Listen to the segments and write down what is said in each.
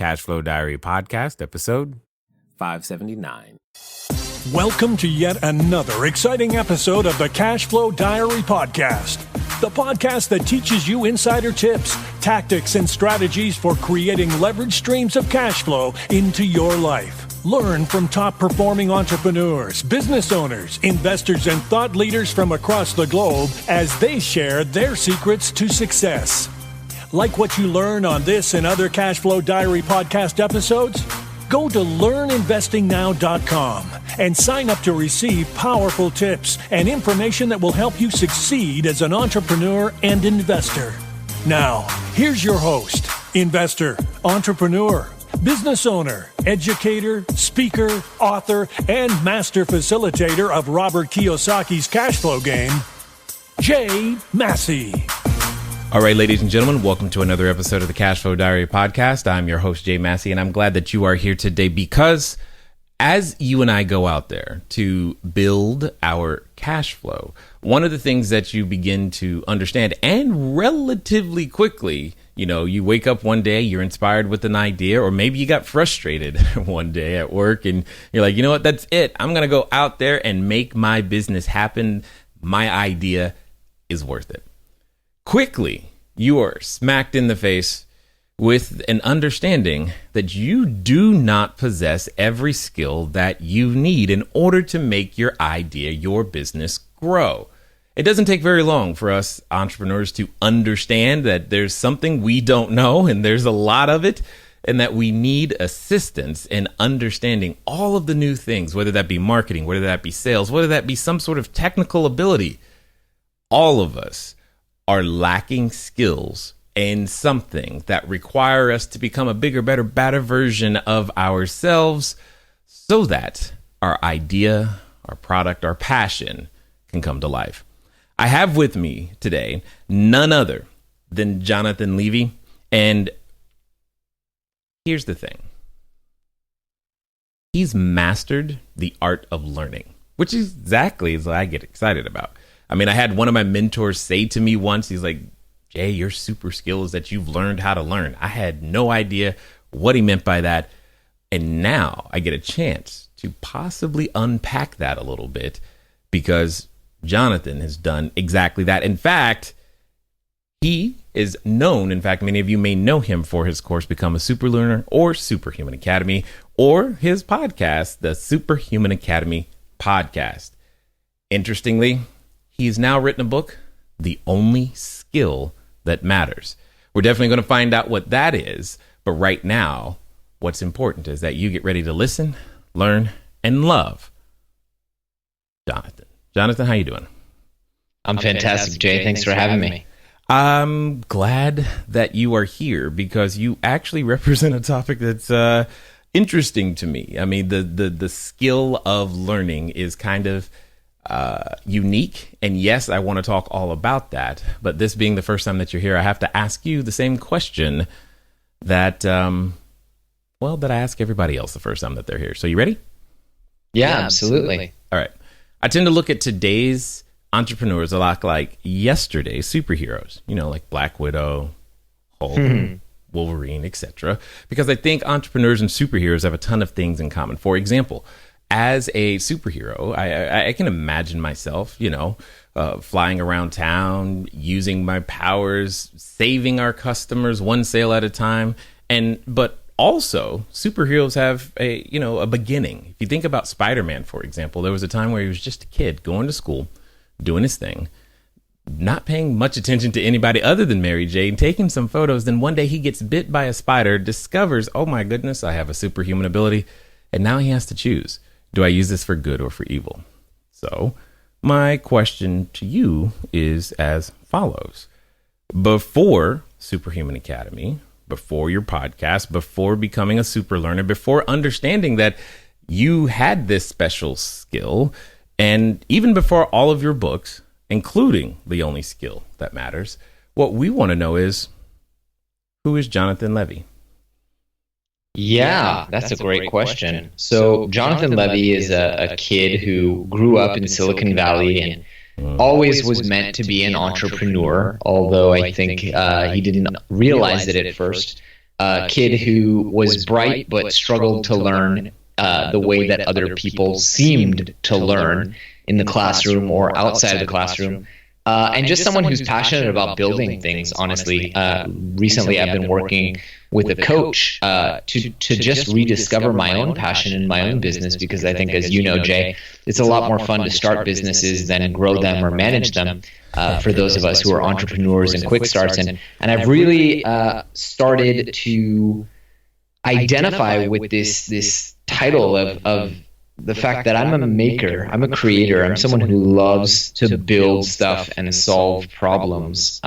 Cashflow Diary podcast, episode 579. Welcome to yet another exciting episode of the Cashflow Diary podcast, the podcast that teaches you insider tips, tactics, and strategies for creating leverage streams of cash flow into your life. Learn from top-performing entrepreneurs, business owners, investors, and thought leaders from across the globe as they share their secrets to success. Like what you learn on this and other Cashflow Diary podcast episodes? Go to learninvestingnow.com and sign up to receive powerful tips and information that will help you succeed as an entrepreneur and investor. Now, here's your host, investor, entrepreneur, business owner, educator, speaker, author, and master facilitator of Robert Kiyosaki's cash flow game, Jay Massey. All right, ladies and gentlemen, welcome to another episode of the Cashflow Diary podcast. I'm your host, Jay Massey, and I'm glad that you are here today because as you and I go out there to build our cash flow, one of the things that you begin to understand, and relatively quickly, you wake up one day, you're inspired with an idea, or maybe you got frustrated one day at work and you're like, you know what, that's it. I'm going to go out there and make my business happen. My idea is worth it. Quickly, you are smacked in the face with an understanding that you do not possess every skill that you need in order to make your idea, your business grow. It doesn't take very long for us entrepreneurs to understand that there's something we don't know, and there's a lot of it, and that we need assistance in understanding all of the new things, whether that be marketing, whether that be sales, whether that be some sort of technical ability. All of us are lacking skills in something that require us to become a bigger, better version of ourselves so that our idea, our product, our passion can come to life. I have with me today none other than Jonathan Levy. And here's the thing. He's mastered the art of learning, which is exactly what I get excited about. I mean, I had one of my mentors say to me once, he's like, Jay, your super skill is that you've learned how to learn. I had no idea what he meant by that. And now I get a chance to possibly unpack that a little bit because Jonathan has done exactly that. In fact, he is known. In fact, many of you may know him for his course, Become a Super Learner or Superhuman Academy, or his podcast, the Superhuman Academy podcast. Interestingly, he's now written a book, The Only Skill That Matters. We're definitely going to find out what that is. But right now, what's important is that you get ready to listen, learn, and love Jonathan. Jonathan, how you doing? I'm fantastic, Jay. Thanks for having me. I'm glad that you are here because you actually represent a topic that's interesting to me. I mean, the skill of learning is kind of unique. And yes, I want to talk all about that. But this being the first time that you're here, I have to ask you the same question that, that I ask everybody else the first time that they're here. So you ready? Yeah, absolutely. All right. I tend to look at today's entrepreneurs a lot like yesterday's superheroes, like Black Widow, Hulk, Wolverine, etc. Because I think entrepreneurs and superheroes have a ton of things in common. For example, as a superhero, I can imagine myself, flying around town, using my powers, saving our customers one sale at a time. But also, superheroes have a beginning. If you think about Spider-Man, for example, there was a time where he was just a kid going to school, doing his thing, not paying much attention to anybody other than Mary Jane, taking some photos. Then one day he gets bit by a spider, discovers, oh my goodness, I have a superhuman ability. And now he has to choose. Do I use this for good or for evil? So my question to you is as follows. Before Superhuman Academy, before your podcast, before becoming a super learner, before understanding that you had this special skill, and even before all of your books, including The Only Skill That Matters, what we want to know is, who is Jonathan Levy? Yeah, that's a great question. So Jonathan Levy is a kid who grew up in Silicon Valley and always was meant to be an entrepreneur, although I think he didn't realize it at first. a kid who was bright but struggled to learn the way that other people seemed to learn in the classroom or outside of the classroom. And just someone who's passionate about building things, honestly. Recently, I've been working with a coach to just rediscover my own passion in my own business, because I think, as you know, Jay, it's a lot more fun to start businesses than grow them or manage them for those of us who are entrepreneurs and quick starts. And I've really started to identify with this title of the fact that I'm a maker, I'm a creator, I'm someone who loves to build stuff and solve problems.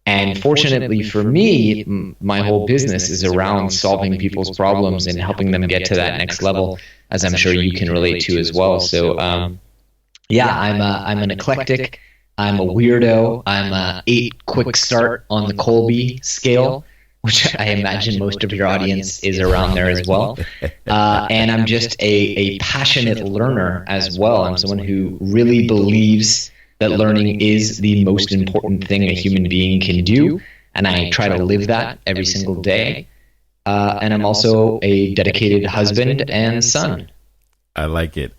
And fortunately for me, my whole business is around solving people's problems and helping them get to that next level, as I'm sure you can relate to as well. So, I'm an eclectic, I'm a weirdo, I'm a 8 quick start on the Colby scale, which I imagine most of your audience is around there as well. And I'm just a passionate learner as well. I'm someone who really believes that learning is the most important thing a human being can do. And I try to live that every single day. And I'm also a dedicated husband and son. I like it.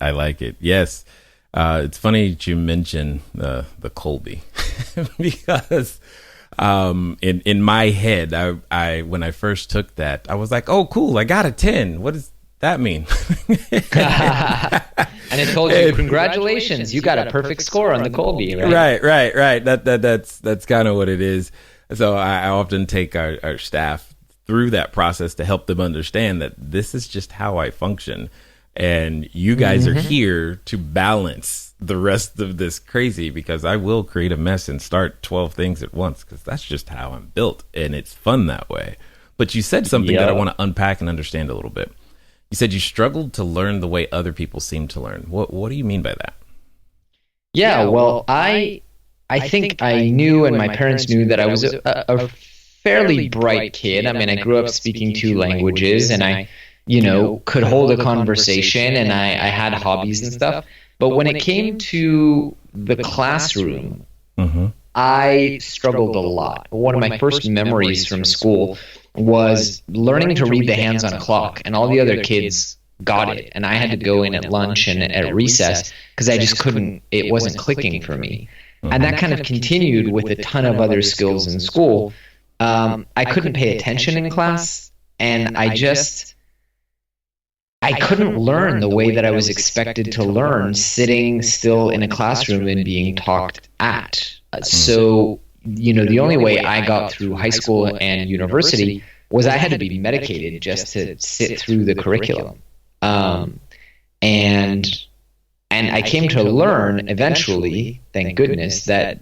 Yes. It's funny that you mention the Colby because in my head, I when I first took that, I was like, oh, cool, I got a 10. What does that mean? And it told you, congratulations, you got a perfect score on the Colby, right? Right. That's kind of what it is. So I often take our staff through that process to help them understand that this is just how I function. And you guys are here to balance the rest of this crazy, because I will create a mess and start 12 things at once, because that's just how I'm built, and it's fun that way. But you said something that I want to unpack and understand a little bit. You said you struggled to learn the way other people seem to learn. What do you mean by that? Yeah, well, I think I knew, and my parents knew, that I was a fairly bright kid. I mean, I grew up speaking 2 languages, and I could hold a conversation, and I had hobbies and stuff. But when it came to the classroom, I struggled a lot. One of my first memories from school was learning to read the hands on a clock, and all the other kids got it, and I had to go in at lunch and at recess because I just couldn't, it wasn't clicking for me. And that kind of continued with a ton of other skills in school. I couldn't pay attention in class, and I couldn't learn the way that I was expected to learn sitting still in a classroom and being talked at. So, the only way I got through high school and university was I had to be medicated just to sit through the curriculum. And I came to learn eventually, thank goodness, that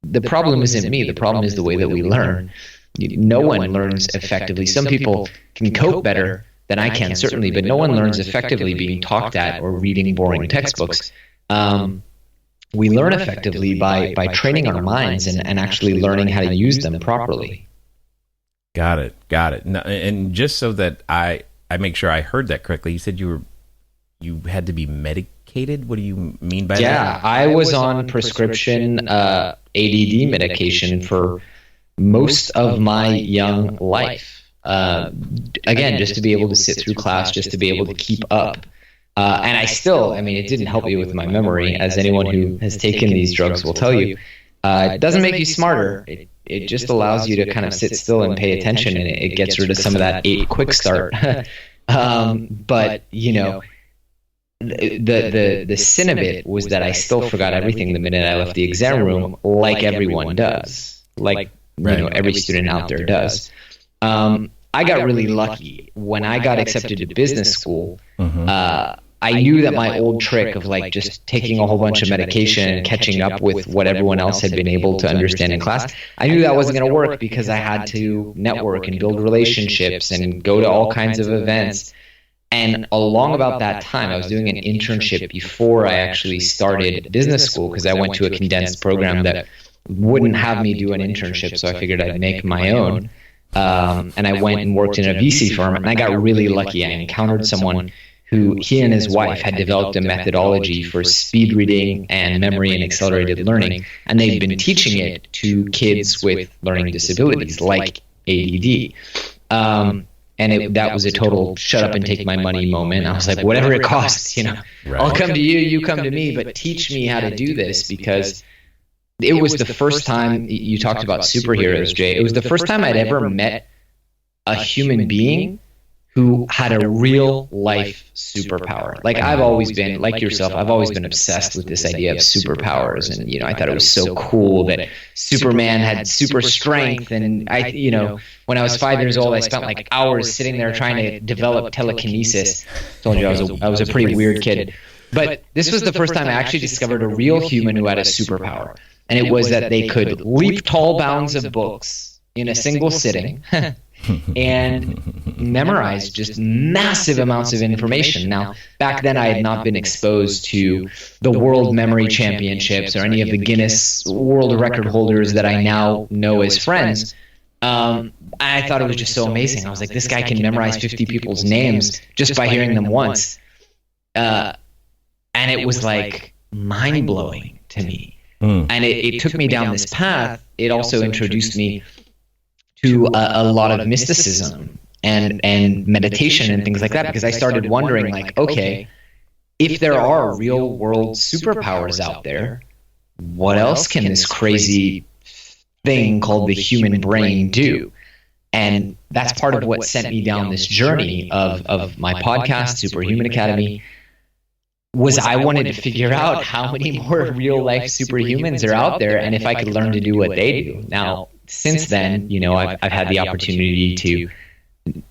the problem isn't me. The problem is the way that we learn. No one learns effectively. Some people can cope better than I can, certainly, but no one learns effectively being talked at or reading boring textbooks. We learn effectively by training our minds and actually learning how to use them properly. Got it. Now, and just so that I make sure I heard that correctly, you said you had to be medicated? What do you mean by that? Yeah, I was on prescription ADD medication for most of my young life. Again, just to be able to sit through class, just to be able to keep up. And it didn't help me with my memory, as anyone who has taken these drugs will tell you. It doesn't make you smarter. It just allows you to kind of sit still and pay attention, and it gets rid of some of that 8 quick start. But, the sin of it was that I still forgot everything the minute I left the exam room, like everyone does, every student out there does. I got really lucky. When I got accepted to business school, I knew that my old trick of just taking a whole bunch of medication and catching up with what everyone else had been able to understand in class, I knew that wasn't going to work, because I had to network and build relationships and go to all kinds of events. And along about that time, I was doing an internship before I actually started business school, because I went to a condensed program that wouldn't have me do an internship, so I figured I'd make my own. And I went and worked in a VC firm, and I got really lucky. I encountered someone who, he and his wife had developed a methodology for speed reading and memory and accelerated learning, and they'd been teaching it to kids with learning disabilities, like ADD. That was a total shut up and take my money moment. I was like, whatever it costs, I'll come to you, you come to me, but teach me how to do this, because it was the first time. You talked about superheroes, Jay. It was the first time I'd ever met a human being who had a real life superpower. Like, I've always been, like yourself, I've always been obsessed with this idea of superpowers. And, I thought it was so cool that Superman had super strength. And when I was 5 years old, I spent like hours sitting there trying to develop telekinesis. Told you I was a pretty weird kid. But this was the first time I actually discovered a real human who had a superpower. And it was that they could leap tall bounds of books in a single sitting and memorize just massive amounts of information. Now, back then I had not been exposed to the World Memory Championships or any of the Guinness World Record holders that I now know as friends. I thought it was just so amazing. I was like, this guy can memorize 50 people's names just by hearing them once. And it was like mind-blowing to me. And it took me down this path. It also introduced me to a lot of mysticism and meditation and things like that, because I started wondering, like, okay, if there are real world superpowers out there, what else can this crazy thing called the human brain do? And that's part of what sent me down this journey of my podcast, Superhuman Academy, was I wanted to figure out how many more real life superhumans are out there, and if I could learn to do what they do. Now, since then, I've had the opportunity to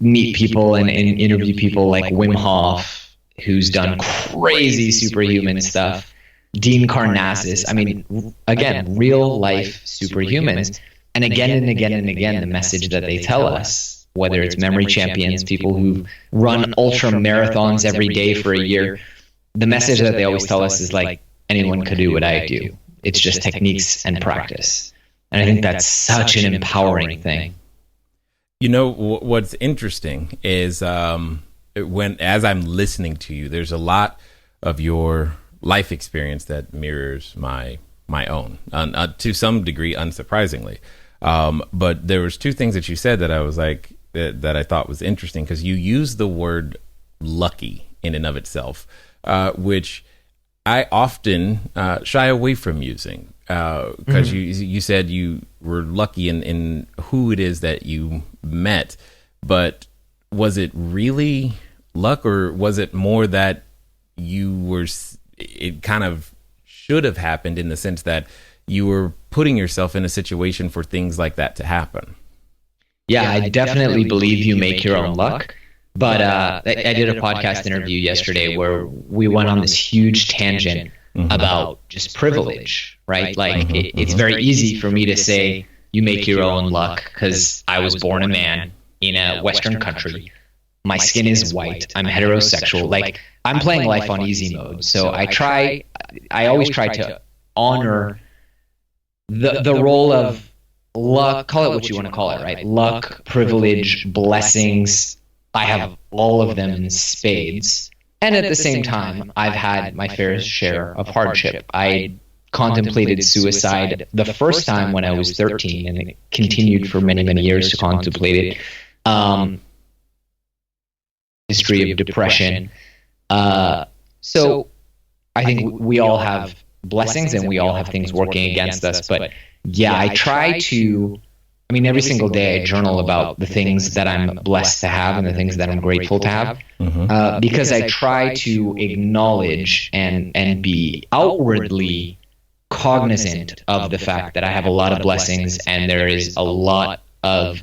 meet people and interview people like Wim Hof, who's done crazy superhuman stuff, Dean Karnazes. I mean, again, real life superhumans. And again and again and again, the message that they tell us, whether it's memory champions, people who run ultra marathons every day for a year, the message that they always tell us is like, anyone could do what I do. It's just techniques and practice. And I think that's such an empowering thing. What's interesting is as I'm listening to you, there's a lot of your life experience that mirrors my own, to some degree, unsurprisingly. But there was two things that you said that I was like, that I thought was interesting, because you used the word lucky in and of itself, which I often shy away from using, because you said you were lucky in who it is that you met, but was it really luck, or was it more that it kind of should have happened, in the sense that you were putting yourself in a situation for things like that to happen? Yeah, I definitely believe you make your own luck. But I did a podcast interview yesterday where we went on this huge tangent about just privilege, right? Like, it's very easy for me to say you make your own luck because I was born a man in a Western country. My skin is white. I'm heterosexual. Like, I'm playing life on easy mode. So I always try to honor the role of luck, call it what you want to call it, right? Luck, privilege, blessings. I have all of them in spades. And at the same time, I've had my fair share of hardship. I contemplated suicide the first time when I was 13, and it continued for many, many years to contemplate it. History of depression. So I think we all have blessings and we all have things working against us. But yeah, I try to, every single day I journal about the things that I'm blessed to have and the things that I'm grateful to have, because I try to acknowledge and be outwardly cognizant of the fact that I have a lot of blessings and there is a lot of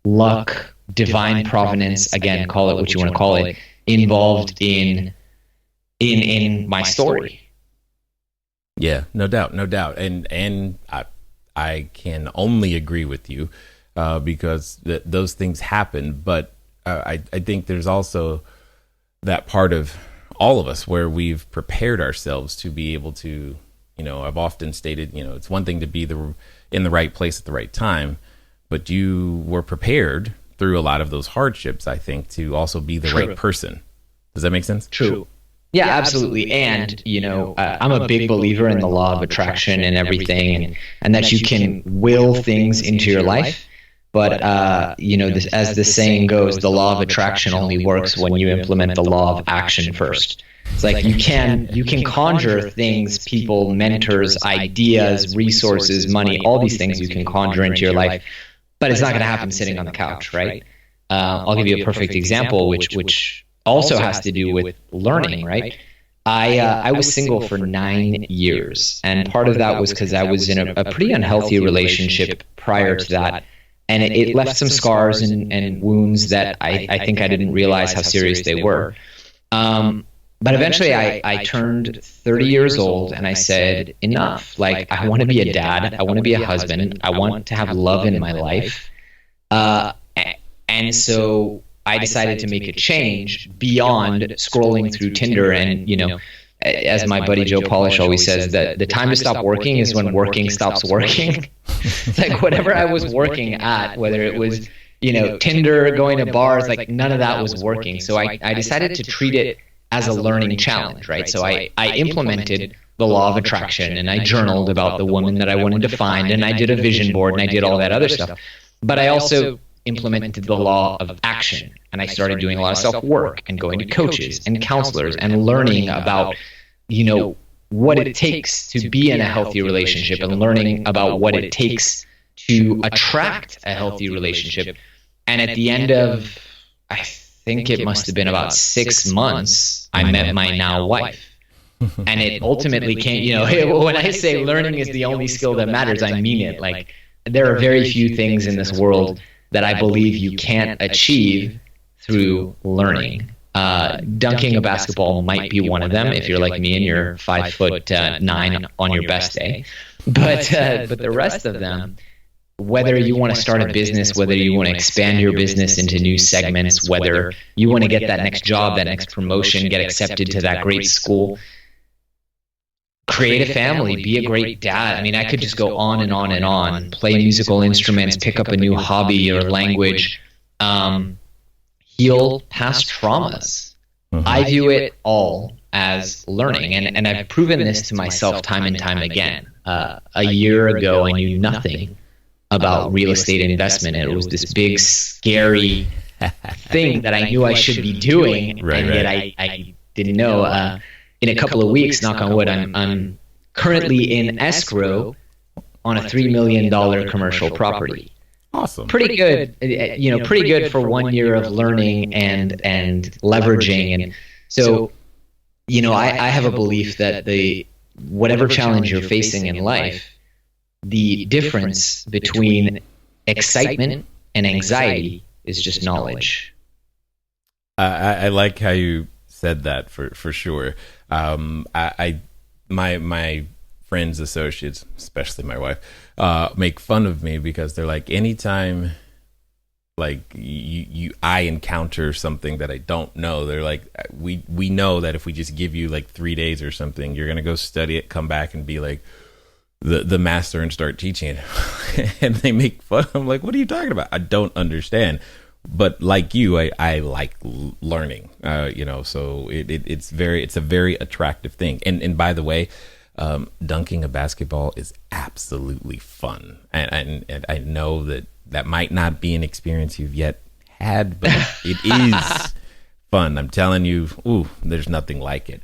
luck, divine providence, again, call it what you want to call it, involved in my story. Yeah, no doubt. And I can only agree with you, because those things happen. But I think there's also that part of all of us where we've prepared ourselves to be able to, I've often stated, it's one thing to be in the right place at the right time, but you were prepared through a lot of those hardships, I think, to also be the right person. Does that make sense? True. Yeah, absolutely. And, I'm a big believer in the law of attraction and everything, and that you can will things into your life. But, as the saying goes, the law of attraction only works when you implement the law of action first. It's like you can conjure things, people, mentors, ideas, resources, money, all these things you can conjure into your life, but it's not going to happen sitting on the couch, right? I'll give you a perfect example, which also has to do with learning, right? I was single for 9 years, and part of that was because I was in a pretty unhealthy relationship prior to that, and it left some scars and wounds that I think I didn't realize how serious they were. But eventually I turned 30 years old and I said, enough. Like, I want to be a dad. I want to be a husband. I want to have love in my life. And so I decided to make a change beyond scrolling through Tinder. And, as my buddy Joe Polish always says, that the time to stop working is when working stops working. It's like whatever I was working at, whether it was, Tinder, going to bars, like none of that was working. So I decided to treat it as a learning challenge, right? So I implemented the law of attraction, and I journaled about the woman that I wanted to find, and I did a vision board, and I did all that other stuff. But I also implemented the law of action, and I started doing a lot of self-work and going to coaches and counselors and learning about, what it takes to be in a healthy relationship, and learning about what it takes to attract a healthy relationship. And at the end of, I think it must have been about 6 months, I met my now wife. And it ultimately came, when I say learning is the only skill that matters, I mean it. Like, there are very few things in this world that I believe you can't achieve through learning. Dunking a basketball might be one of them if you're like me and you're 5'9" on your best day. But the rest of them, whether you want to start a business, whether you want to expand your business into new segments, whether you want to get that next job, that next promotion, get accepted to that great school, create a family, be a great dad. I mean, I could just go on and on and on, play musical instruments, pick up a new hobby or language, heal past traumas. Mm-hmm. I view it all as learning. And I've proven this to myself time and time again. A year ago, I knew nothing about real estate investment. It was this big, scary thing that I knew I should be doing, yet I didn't know. In a couple of weeks, knock on wood, I'm currently in escrow on a $3 million commercial property. Awesome. Pretty good, pretty good for 1 year of learning and leveraging. And so, I have a belief that whatever challenge you're facing in life, the difference between excitement and anxiety is just knowledge. I like how you said that for sure. My friends, associates, especially my wife, make fun of me because they're like, anytime like I encounter something that I don't know, they're like, we know that if we just give you like 3 days or something, you're gonna go study it, come back and be like the master and start teaching it. And they make fun. I'm like, what are you talking about? I don't understand. But like you, I like learning, so it's a very attractive thing. And by the way, dunking a basketball is absolutely fun. And I know that might not be an experience you've yet had, but it is fun. I'm telling you, there's nothing like it.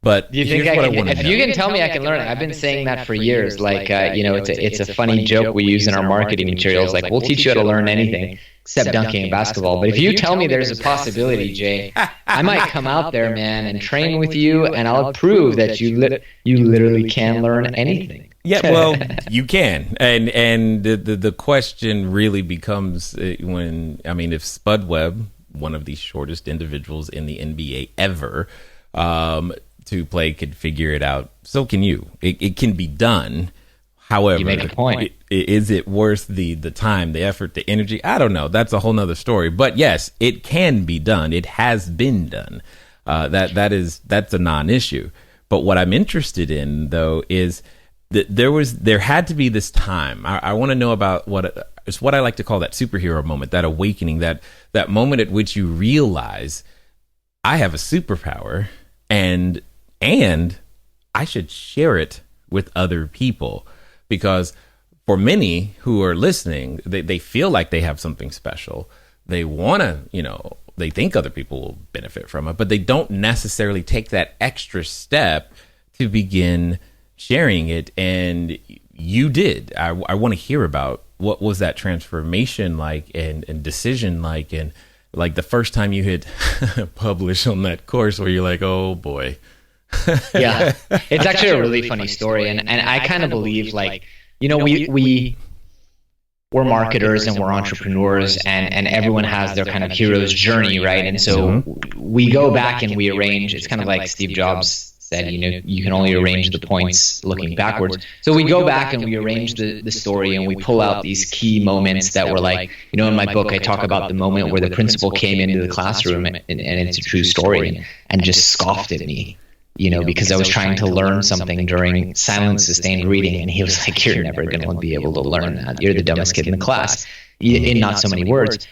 But do you think if you can tell me I can learn it? I've been saying that for years. Like, it's a funny joke we use in our marketing materials. Like, we'll teach you how to learn anything except dunking and basketball. But if you tell me there's a possibility, Jay, I might come out there, man, and train with you, and I'll prove that you literally can learn anything. Yeah, well, you can. And the question really becomes if Spud Webb, one of the shortest individuals in the NBA ever, to play, could figure it out, so can you. It can be done. However, you make a point. Is it worth the time, the effort, the energy? I don't know. That's a whole nother story. But yes, it can be done. It has been done. That's a non-issue. But what I'm interested in, though, is that there had to be this time. I want to know about it's what I like to call that superhero moment, that awakening, that moment at which you realize I have a superpower and I should share it with other people, because for many who are listening, they feel like they have something special. They want to, they think other people will benefit from it, but they don't necessarily take that extra step to begin sharing it. And you did. I want to hear about what was that transformation like, and decision like, and like the first time you hit publish on that course where you're like, oh boy. Yeah, it's actually a really funny story. And I kind of believe, like, we're marketers and we're entrepreneurs, and everyone has their kind of hero's journey, right? And so we go back and we arrange. It's kind of like Steve Jobs said, you can only arrange the points looking backwards. So we go back and we arrange the story, and we pull out these key moments that were like, in my book, I talk about the moment where the principal came into the classroom, and it's a true story, and just scoffed at me, because I was trying to learn something during silent sustained reading. And he was like, you're never going to be able to learn that. You're the dumbest kid in the class, in not so many words.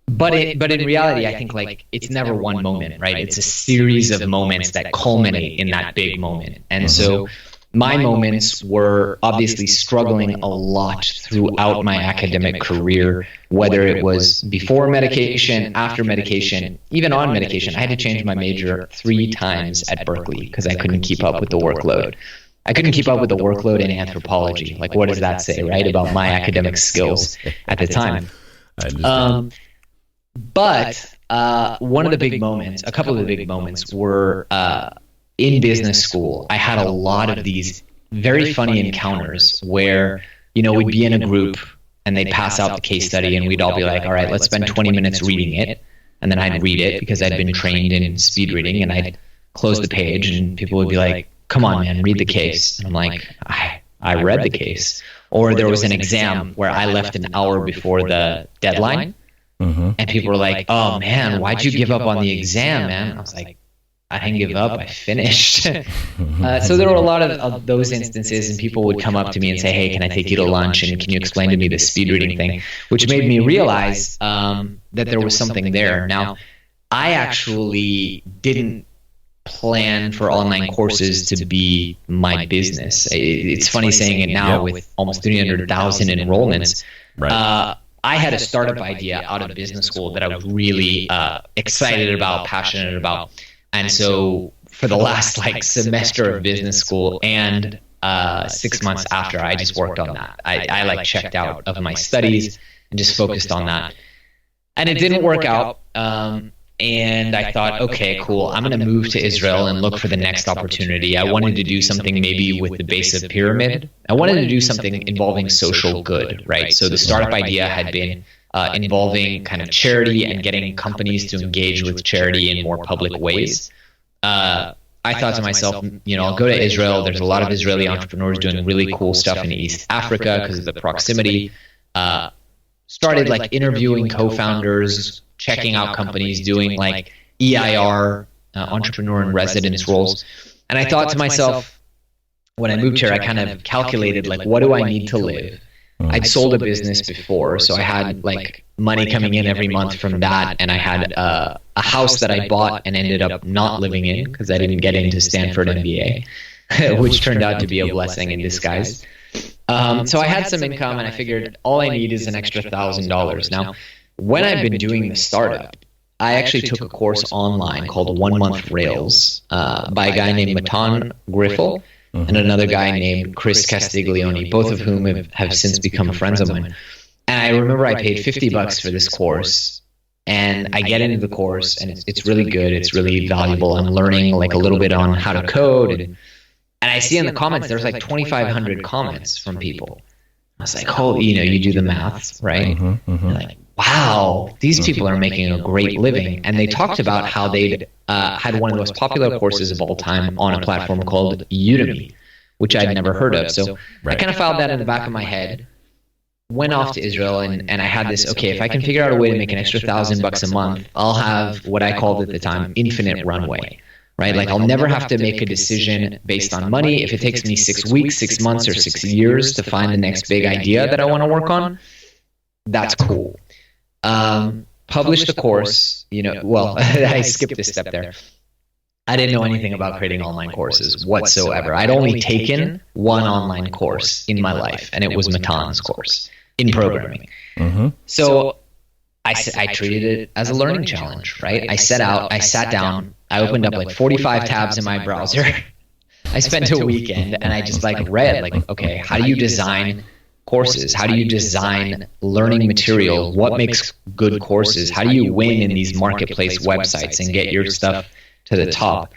But in reality, I think, like, it's never one moment, right? It's a series of moments that culminate in that big moment. And so my moments were obviously struggling a lot throughout my academic career, whether it was before medication, after medication, even on medication. I had to change my major 3 times at Berkeley because I couldn't keep up with the workload. I couldn't keep up with the workload in anthropology. Like, what does that say, right, about my academic skills at the time? But one of the big moments, a couple of the big moments were in business school. I had a lot of these very funny encounters where, we'd be in a group and they'd pass out the case study, and we'd all be like, all right, let's spend 20 minutes reading it. And then I'd read it because I'd been trained in speed reading, and I'd close the page and people would be like, come on, man, read the case. And I'm like, I read the case. Or there was an exam where I left an hour before the deadline. And people were like, oh man, why'd you give up on the exam, man? I was like, I didn't give up, I finished. So there were a lot of those instances, and people would come up to me and say, hey, can I take you to lunch, and can you explain to me the speed reading thing? Which made me realize that there was something there. Now, I actually didn't plan for online courses to be my business. It's funny saying it now with almost 300,000 enrollments. Right. I had a startup idea out of business school that I was really excited about, passionate about. And so for the last semester of business school and 6 months after, I just worked on that. I checked out of my studies and just focused on that. And it didn't work out. And I thought, okay, cool. I'm going to move to Israel and look for the next opportunity. I wanted to do something maybe with the base of the pyramid. I wanted to do something involving social good, right? So the startup idea had been involving kind of charity and getting companies to engage with charity in more public ways. I thought to myself, I'll go to Israel. There's a lot of Israeli entrepreneurs doing really cool stuff in East Africa because of the proximity. Started interviewing co-founders, checking out companies, doing EIR, entrepreneur in residence roles. And I thought to myself, when I moved here, I kind of calculated, what do I need to live? I'd sold a business before, so I had money coming in every month from that. And I had a house that I bought and ended up not living in because I didn't get into Stanford MBA, which turned out to be a blessing in disguise. So I had some income, and I figured all I need is an extra $1,000. Now, when I've been doing the startup, I actually took a course online called 1 Month Rails by a guy named Matan Griffel and another guy named Chris Castiglione, both of whom have since become friends of mine. And I remember I paid $50 for this course, and I get into the course, and it's really good. It's really valuable. I'm learning a little bit on how to code, and I see in the comments there's 2,500 comments from people. I was like, holy, you do the math, right? Wow, these people are making a great living. And they talked about how they'd had one of the most popular courses of all time on a platform called Udemy, which I'd never heard of. So I kind of filed that in the back of my head, went off to Israel, and I had this, okay, if I can figure out a way to make an extra $1,000 a month, I'll have what I called at the time infinite runway. Right? I'll never have to make a decision based on money. If it takes me 6 weeks, 6 months, or 6 years to find the next big idea that I want to work on, that's cool. Publish the course, I skipped this step there. I didn't know anything about creating online courses whatsoever. I'd only taken one online course in my life, and it was Matan's course in programming. So I treated it as a learning challenge, right? I sat down, I opened up like 45 tabs in my browser. I spent a weekend and I just like read like, okay, how do you design courses? How do you design learning material? What makes good courses? How do you win in these marketplace websites and get your stuff to the top?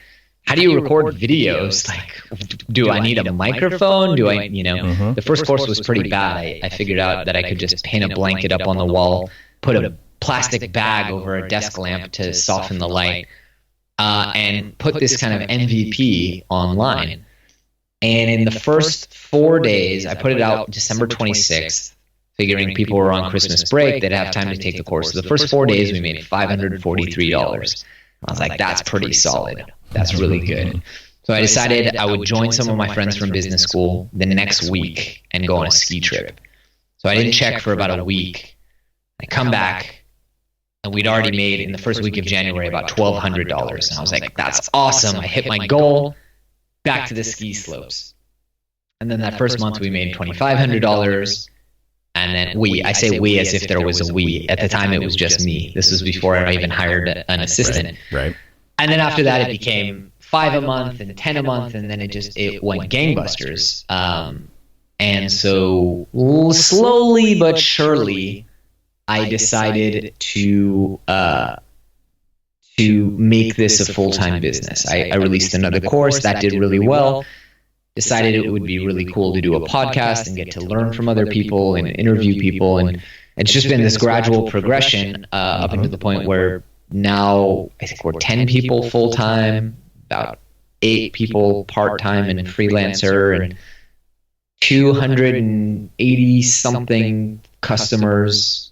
How do you record videos? Like, do I need a microphone? Do I, the first course was pretty bad. I figured out that I could just paint a blanket up on the wall, put a plastic bag over a desk lamp to soften the light, and put this kind of MVP online. And in the first 4 days, I put it out December 26th, figuring people were on Christmas break, they'd have time to take the course. So the first 4 days, we made $543. I was like, that's pretty solid. That's really good. So I decided I would join some of my friends from business school the next week and go on a ski trip. So I didn't check for about a week. I come back, and we'd already made, in the first week of January, about $1,200. And I was like, that's awesome. I hit my goal. Back to the ski slopes. And then that first month we made $2,500. And then I say we as if there was a we. At the time it was just me. This was before I even hired an assistant. Right. And then after that it became 5 a month and 10 a month, and then it went gangbusters. And so slowly but surely I decided to make this a full-time business. I released another course that did really well, decided it would be really cool to do a podcast and get to learn from other people and interview people. And it's just been this gradual progression up until the point where now I think we're 10 people full-time, about 8 people part-time and freelancer, and 280-something customers,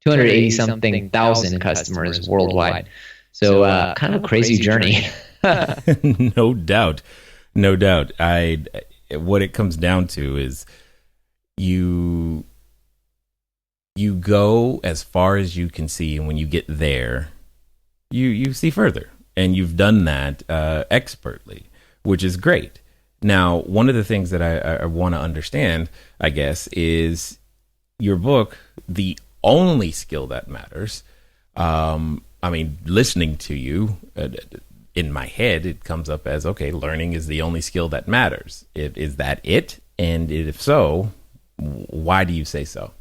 280-something thousand customers worldwide. So kind of a crazy journey. No doubt. What it comes down to is you go as far as you can see, and when you get there, you see further, and you've done that expertly, which is great. Now, one of the things that I want to understand, I guess, is your book, The Only Skill That Matters. Listening to you, in my head, it comes up as, okay, learning is the only skill that matters. Is that it? And if so, why do you say so?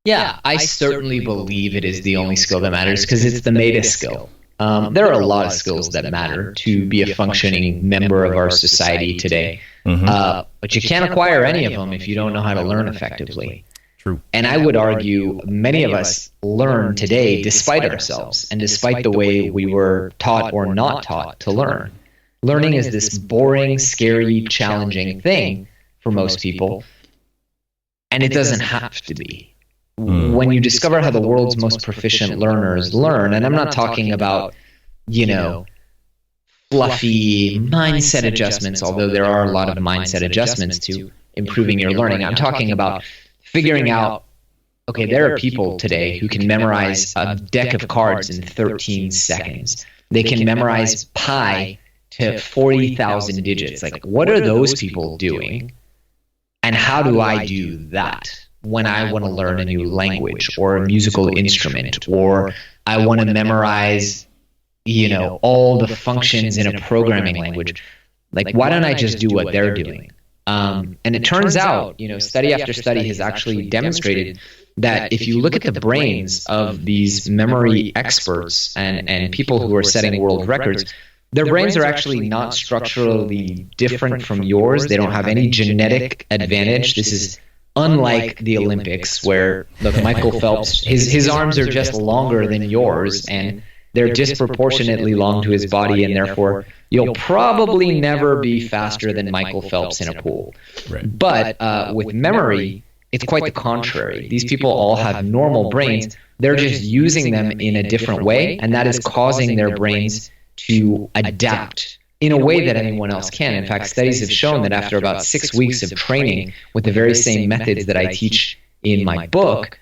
Yeah, I certainly believe it is the only skill that matters because it's the meta skill. There are a lot of skills that matter to be a functioning member of our society today. But you can't acquire any of them if you don't know how to learn effectively. True. And I would argue many of us learn today despite ourselves and despite the way we were taught or not taught to learn. Learning is this boring, scary, challenging thing for most people, and it doesn't have to be. When you discover how the world's most proficient learners learn, and I'm not talking about, fluffy mindset adjustments, although there are a lot of mindset adjustments to improving your learning. I'm talking about figuring out, okay, there are people today who can memorize a deck of cards in 13 seconds. They can memorize pi to 40,000 digits. Like, what are those people doing? And how do I do that when I want to learn a new language or a musical instrument, or I want to memorize, all the functions in a programming language? Like, why don't I just do what they're doing? And it turns out, study after study has actually demonstrated that if you look at the brains of these memory experts and people who are setting world records, their brains are actually not structurally different from yours. They don't have any genetic advantage. This is unlike the Olympics, where Michael Phelps, his arms are just longer than yours, and they're disproportionately long to his body, and therefore you'll probably never be faster than Michael Phelps in a pool. Right. But with memory, it's quite the contrary. These people all have normal brains. They're just using them in a different way, and that is causing their brains to adapt in a way that anyone else can. In fact, studies have shown that after about 6 weeks of training with the very same methods that I teach in my book,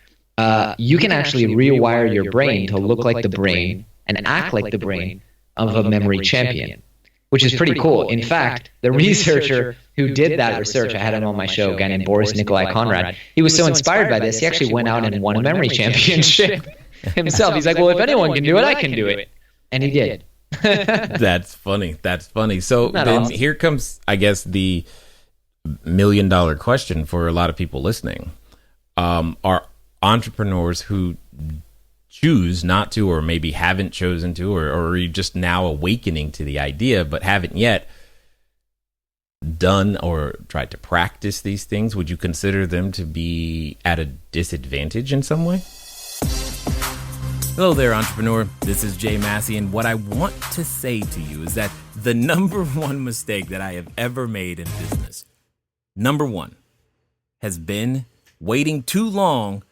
you can actually rewire your brain to look like the brain and act like the brain of a memory champion, which is pretty cool. In fact, the researcher who did that research, I had him on my show, a guy named Boris Nikolai Conrad, he was so inspired by this, he actually went out and won a memory championship himself. He's like, well, if anyone can do it, I can do it. And he did. That's funny. So then here comes, I guess, the $1 million question for a lot of people listening. Are entrepreneurs who choose not to, or maybe haven't chosen to, or are just now awakening to the idea but haven't yet done or tried to practice these things, would you consider them to be at a disadvantage in some way? Hello there, entrepreneur. This is Jay Massey, and what I want to say to you is that the number one mistake that I have ever made in business, number one, has been waiting too long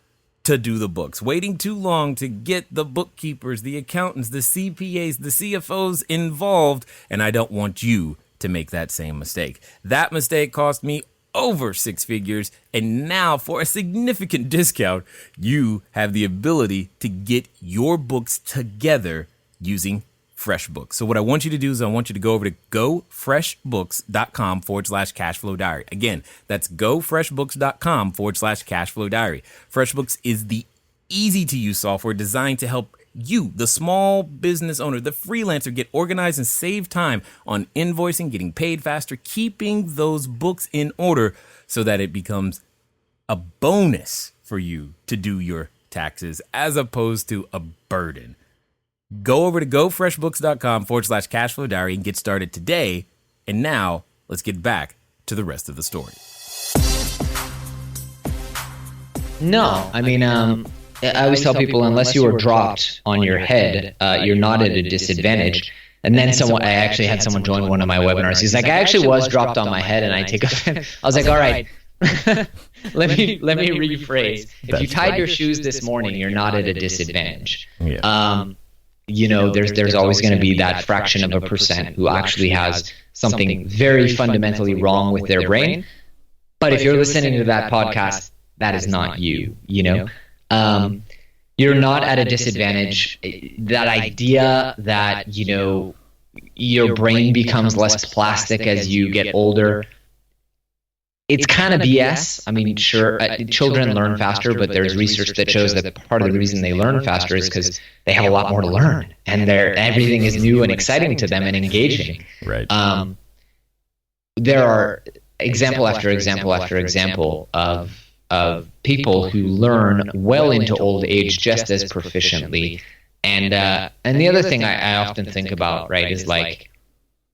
to do the books, waiting too long to get the bookkeepers, the accountants, the CPAs, the CFOs involved, and I don't want you to make that same mistake. That mistake cost me over 6 figures, and now for a significant discount, you have the ability to get your books together using FreshBooks. So what I want you to do is I want you to go over to gofreshbooks.com/cashflow diary. Again, that's gofreshbooks.com/cashflow diary. FreshBooks is the easy to use software designed to help you, the small business owner, the freelancer, get organized and save time on invoicing, getting paid faster, keeping those books in order so that it becomes a bonus for you to do your taxes as opposed to a burden. Go over to gofreshbooks.com/cashflow diary and get started today. And now let's get back to the rest of the story. No, I mean, I always tell people, unless you are dropped on your head, you're not at a disadvantage. And then I actually had someone join one of my webinars. He's like, I actually was dropped on my head, and I take offense. I was like, all right, let me rephrase. If you tied your shoes this morning, you're not at a disadvantage. Yeah. There's always going to be that fraction of a percent who actually has something very fundamentally wrong with their brain. But if you're listening to that podcast, that is not you, you're not at a disadvantage. That idea that, your brain becomes less plastic as you get older, it's kind of BS. I mean, sure, children learn faster, but there's research that shows that part of the reason they learn faster is because they have a lot more to learn, and everything is new and exciting to them and engaging. Right. There are example after example after example of people who learn well into old age just as proficiently. And the other thing I often think about, right, is like,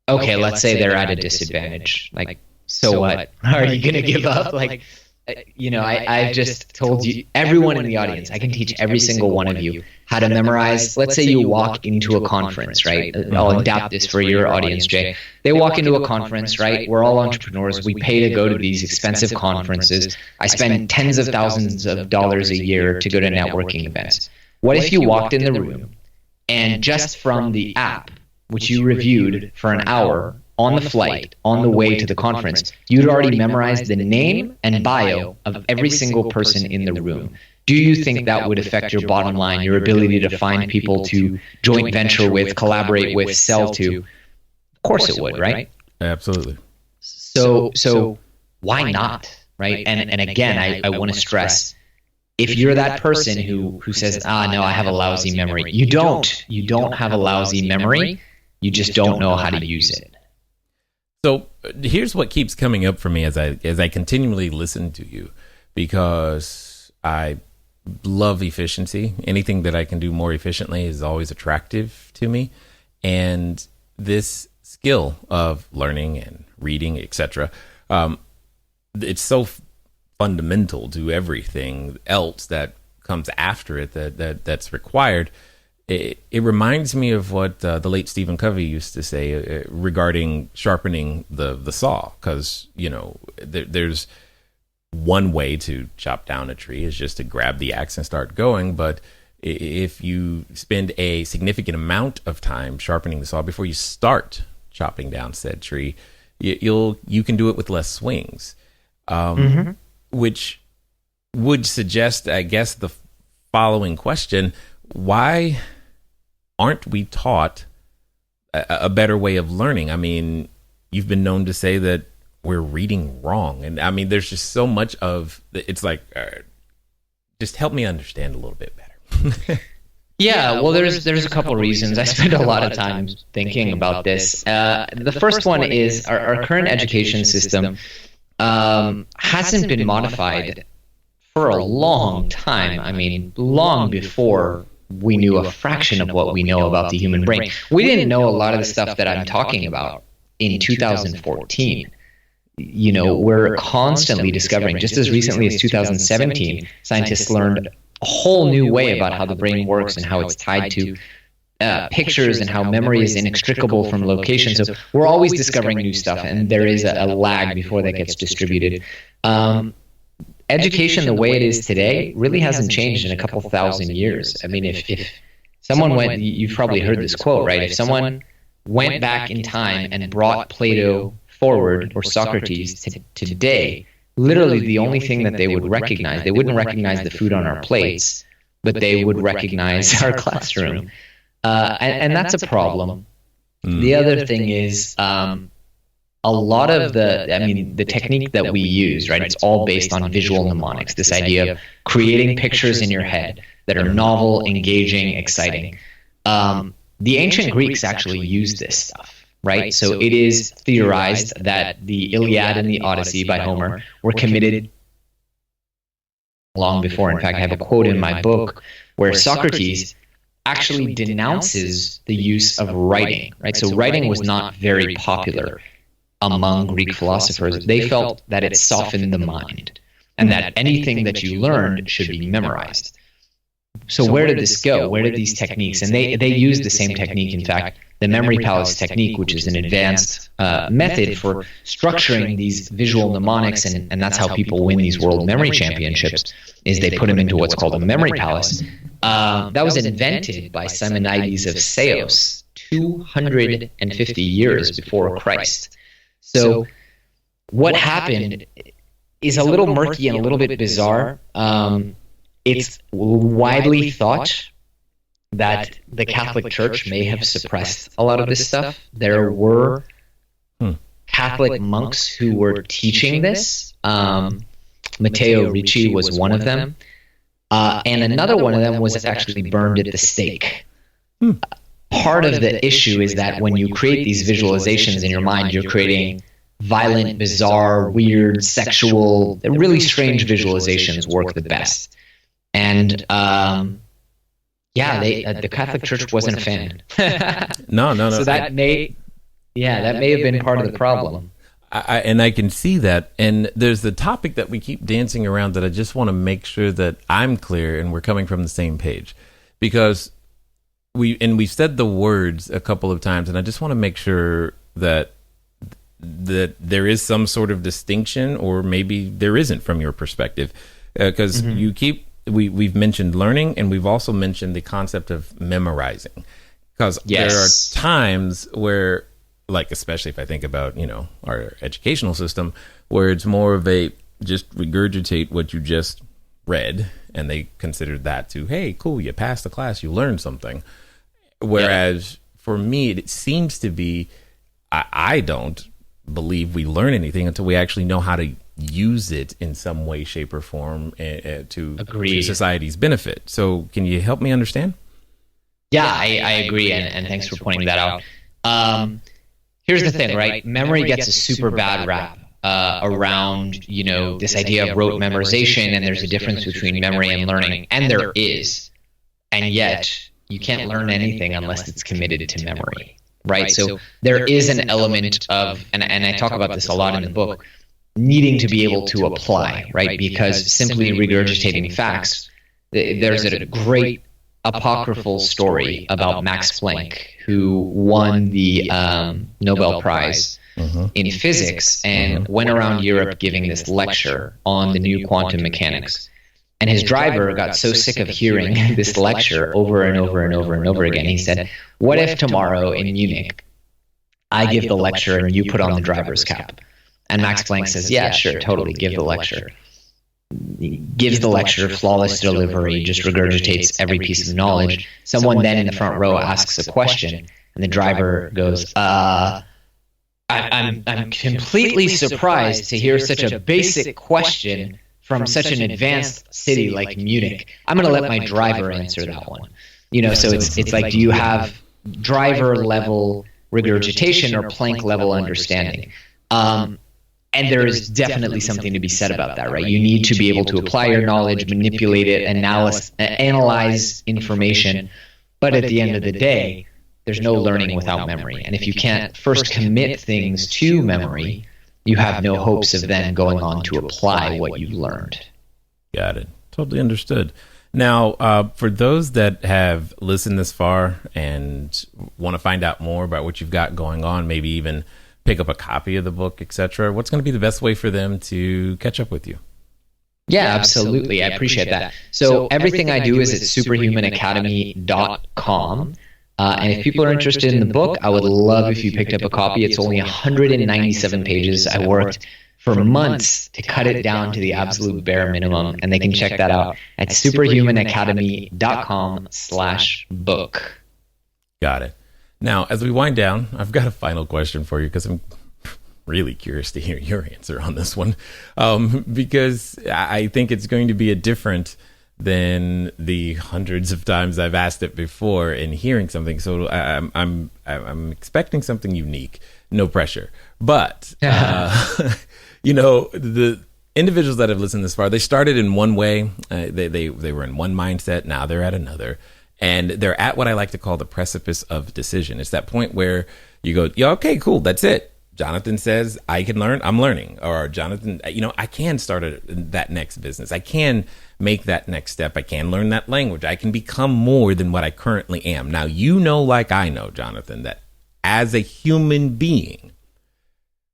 okay, let's say they're at a disadvantage. Like, so what? Are you going to give up? Like, I've just told you, everyone in the audience, I can teach every single one of you how to memorize. Let's say you walk into a conference, right? I'll adapt this for your audience, Jay. They walk into a conference, right? We're all entrepreneurs. We pay to go to these expensive conferences. I spend tens of thousands of dollars a year to go to networking events. What if you walked in the room and just from the app, which you reviewed for an hour, on the flight, on the way to the conference, you'd already memorized the name and bio of every single person in the room? Do you think that would affect your bottom line, your ability to find people to joint venture with, collaborate with, sell to? Of course it would, right? Absolutely. So why not, right? And again, I want to stress, if you're that person who says, no, I have a lousy memory, you don't have a lousy memory. You just don't know how to use it. So here's what keeps coming up for me as I continually listen to you, because I love efficiency. Anything that I can do more efficiently is always attractive to me. And this skill of learning and reading, etc., it's so fundamental to everything else that comes after it that's required. It reminds me of what the late Stephen Covey used to say regarding sharpening the saw, because there's one way to chop down a tree is just to grab the axe and start going. But if you spend a significant amount of time sharpening the saw before you start chopping down said tree, you can do it with less swings, which would suggest, I guess, the following question: why aren't we taught a better way of learning. I mean, you've been known to say that we're reading wrong. And I mean, there's just so much of it's like, just help me understand a little bit better. Yeah, well, there's a couple reasons. I spend a lot of time thinking about this. The first one is our current education system hasn't been modified for a long time. I mean, long before we knew a fraction of what we know about the human brain. We didn't know a lot of the stuff that I'm talking about in 2014. You know, we're constantly discovering, just as recently as 2017, scientists learned a whole new way about how the brain works and how it's tied to pictures and how memory is inextricable from location. So we're always discovering new stuff, and there is a lag before that gets distributed. Education, the way it is today, really hasn't changed in a couple thousand years. I mean, if someone went, you've probably heard this quote, right? If someone went back in time and brought Plato forward, or Socrates to today, literally the only thing that they would recognize, they wouldn't recognize the food on our plates, but they would recognize our classroom. And that's a problem. The other thing is a lot of the technique that we use, right? It's all based on visual mnemonics, this idea of creating pictures in your head that are novel, engaging, exciting. The ancient Greeks actually used this stuff. Right? So it is theorized that the Iliad and the Odyssey by Homer were committed long before. In fact, I have a quote in my book where Socrates actually denounces the use of writing. Right? So writing was not very popular among Greek philosophers. They felt that it softened the mind and that anything that you learned should be memorized. So where did this go? Where did these techniques? And they used the same technique. In fact, the memory palace technique, which is an advanced method for structuring these visual mnemonics, and that's how people win these world memory championships, is they put them into what's called a memory palace. That was invented by Simonides of Ceos 250 years before Christ. So what happened is a little murky and a little bit bizarre. It's widely thought that the Catholic Church may have suppressed a lot of this stuff. There were Catholic monks who were teaching this. Matteo Ricci was one of them. And another one of them was actually burned at the stake. Part of the issue is that when you create these visualizations in your mind, you're creating violent, bizarre, weird, sexual, really strange visualizations work the best. And the Catholic Church wasn't a fan. No. So that may have been part of the problem. And I can see that. And there's the topic that we keep dancing around that I just want to make sure that I'm clear and we're coming from the same page, because we've said the words a couple of times, and I just want to make sure that there is some sort of distinction, or maybe there isn't from your perspective, because we've mentioned learning, and we've also mentioned the concept of memorizing, because there are times where, like, especially if I think about, our educational system, where it's more of a just regurgitate what you just read, and they considered that to, hey, cool, you passed the class, you learned something. Whereas for me, it seems to be, I don't believe we learn anything until we actually know how to use it in some way, shape, or form to society's benefit. So can you help me understand? Yeah, I agree, and thanks for pointing that out. Here's the thing, right? Memory gets a super bad rap around, this idea of rote memorization, and there's a difference between memory and learning, and there is. And yet, you can't learn anything unless it's committed to memory, right? So there is an element of, and I talk about this a lot in the book, needing to be able to apply, right? Because simply regurgitating facts, there's a great apocryphal story about Max Planck, who won the Nobel Prize in physics and went around Europe giving this lecture on the new quantum mechanics. And his driver got so sick of hearing this lecture over and over and over and over again. He said, what if tomorrow in Munich, I give the lecture and you put on the driver's cap? And Max Planck says, yeah, sure, totally, give the lecture. He gives the lecture, flawless delivery, just regurgitates every piece of knowledge. Someone then in the front row asks a question, And the driver goes, I'm completely surprised to hear such a basic question from such an advanced city like Munich. I'm going to let my driver answer that one. So it's like, do you have driver level regurgitation or plank level understanding? And there is definitely something to be said about that, right? You need to be able to apply your knowledge, manipulate it, analyze information. But at the end of the day, there's no learning without memory. And if you can't first commit things to memory, you have no hopes of then going on to apply what you've learned. Got it. Totally understood. Now, for those that have listened this far and want to find out more about what you've got going on, maybe even pick up a copy of the book, etc., what's going to be the best way for them to catch up with you? Yeah, absolutely. I appreciate that. So everything I do is at superhumanacademy.com. And if people are interested in the book, I would love if you picked up a copy. It's only 197 pages. I worked for months to cut it down to the absolute bare minimum, and they can check that out at superhumanacademy.com/book. Got it. Now, as we wind down, I've got a final question for you because I'm really curious to hear your answer on this one, because I think it's going to be a different than the hundreds of times I've asked it before in hearing something. So I'm expecting something unique. No pressure, but the individuals that have listened this far, they started in one way. They were in one mindset. Now they're at another, and they're at what I like to call the precipice of decision. It's that point where you go, yeah, okay, cool, that's it. Jonathan says I can learn, I'm learning. Or Jonathan, I can start that next business. I can make that next step. I can learn that language. I can become more than what I currently am. Now, like I know, Jonathan, that as a human being,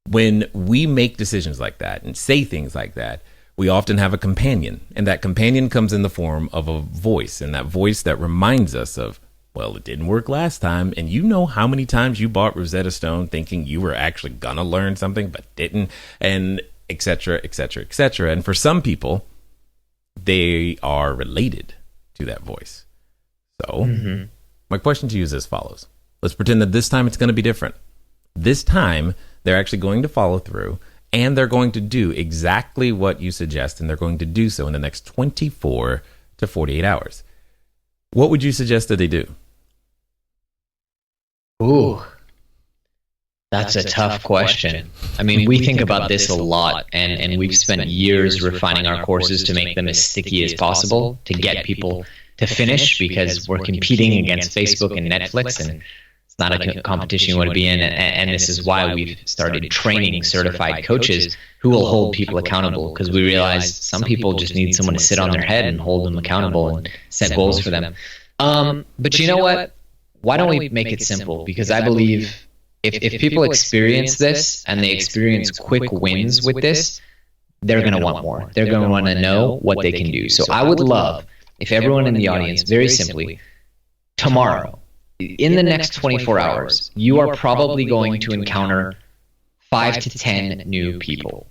when we make decisions like that and say things like that, we often have a companion. And that companion comes in the form of a voice. And that voice that reminds us of, well, it didn't work last time. And you know how many times you bought Rosetta Stone thinking you were actually going to learn something, but didn't, and et cetera, et cetera, et cetera. And for some people, they are related to that voice. So my question to you is as follows. Let's pretend that this time it's going to be different. This time, they're actually going to follow through, and they're going to do exactly what you suggest, and they're going to do so in the next 24 to 48 hours. What would you suggest that they do? Ooh, that's a tough question. I mean, we think about this a lot, and we've spent years refining our courses to make them as sticky as possible to get people to finish, because we're competing against Facebook and Netflix, and it's not a competition you want to be in. And this is why we've started training certified coaches who will hold people accountable, because we realize some people just need someone to sit on their head and hold them accountable and set goals for them. But you know what? Why don't we make it simple? Because I believe if people experience this and they experience quick wins with this, they're going to want more. They're going to want to know what they can do. So I would love if everyone in the audience, very simply, tomorrow, in the next 24 hours, you are probably going to encounter 5 to 10 new people.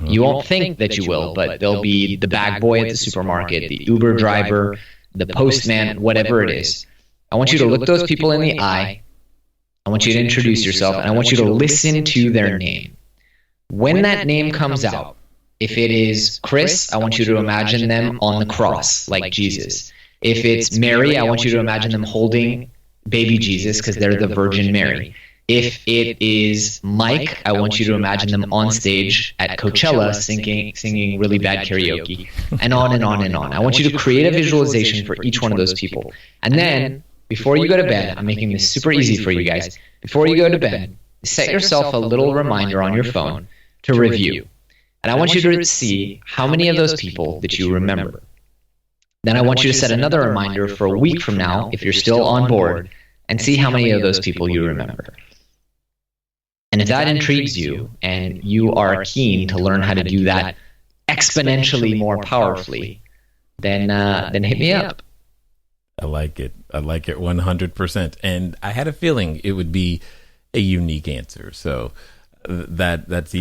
You won't think that you will, but there'll be the bag boy at the supermarket, the Uber driver, the postman, whatever it is. I want you to look those people in the eye. I want you to introduce yourself, and I want you to listen to their name. When that name comes out, if it is Chris, I want you to imagine them on the cross, like Jesus. If it's Mary, I want you to imagine them holding baby Jesus, because they're the Virgin Mary. If it is Mike, I want you to imagine them on stage at Coachella singing really bad karaoke, and on and on and on. I want you to create a visualization for each one of those people. And then, before you go to bed, I'm making this super easy for you guys. Before you go to bed, set yourself a little reminder on your phone to review. And I want you to see how many of those people that you remember. Then I want you to set another reminder for a week from now, if you're still on board, and see how many of those people you remember. And if that intrigues you, and you are keen to learn how to do that exponentially more powerfully, then hit me up. I like it. I like it 100%. And I had a feeling it would be a unique answer. So that's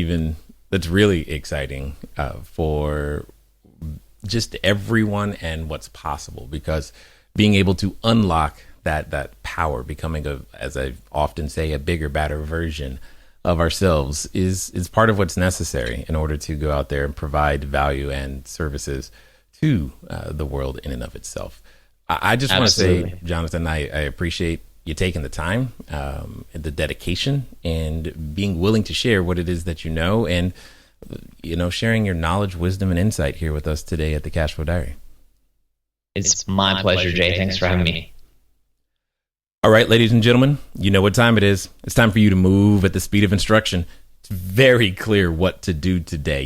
really exciting for just everyone and what's possible, because being able to unlock that power, becoming as I often say, a bigger, better version of ourselves is part of what's necessary in order to go out there and provide value and services to the world in and of itself. I just want to say, Jonathan, I appreciate you taking the time, the dedication, and being willing to share what it is that you know, and sharing your knowledge, wisdom, and insight here with us today at the Cashflow Diary. It's my pleasure, Jay. Thanks for having me. All right, ladies and gentlemen, you know what time it is. It's time for you to move at the speed of instruction. It's very clear what to do today.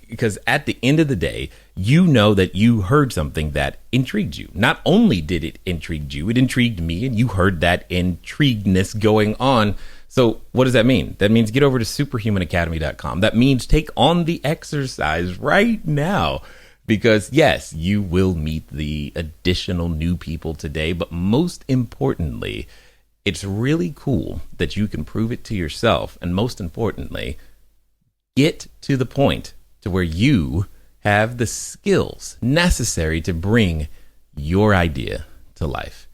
Because at the end of the day, you know that you heard something that intrigued you. Not only did it intrigue you, it intrigued me, and you heard that intriguedness going on. So what does that mean? That means get over to superhumanacademy.com. That means take on the exercise right now. Because yes, you will meet the additional new people today, but most importantly, it's really cool that you can prove it to yourself. And most importantly, get to the point to where you have the skills necessary to bring your idea to life.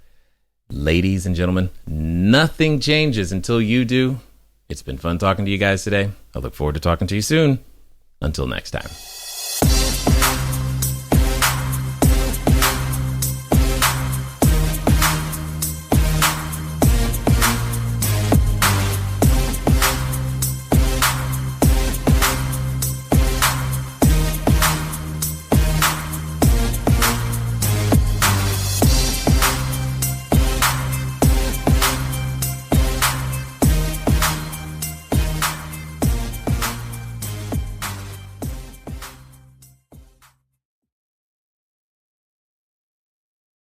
Ladies and gentlemen, nothing changes until you do. It's been fun talking to you guys today. I look forward to talking to you soon. Until next time.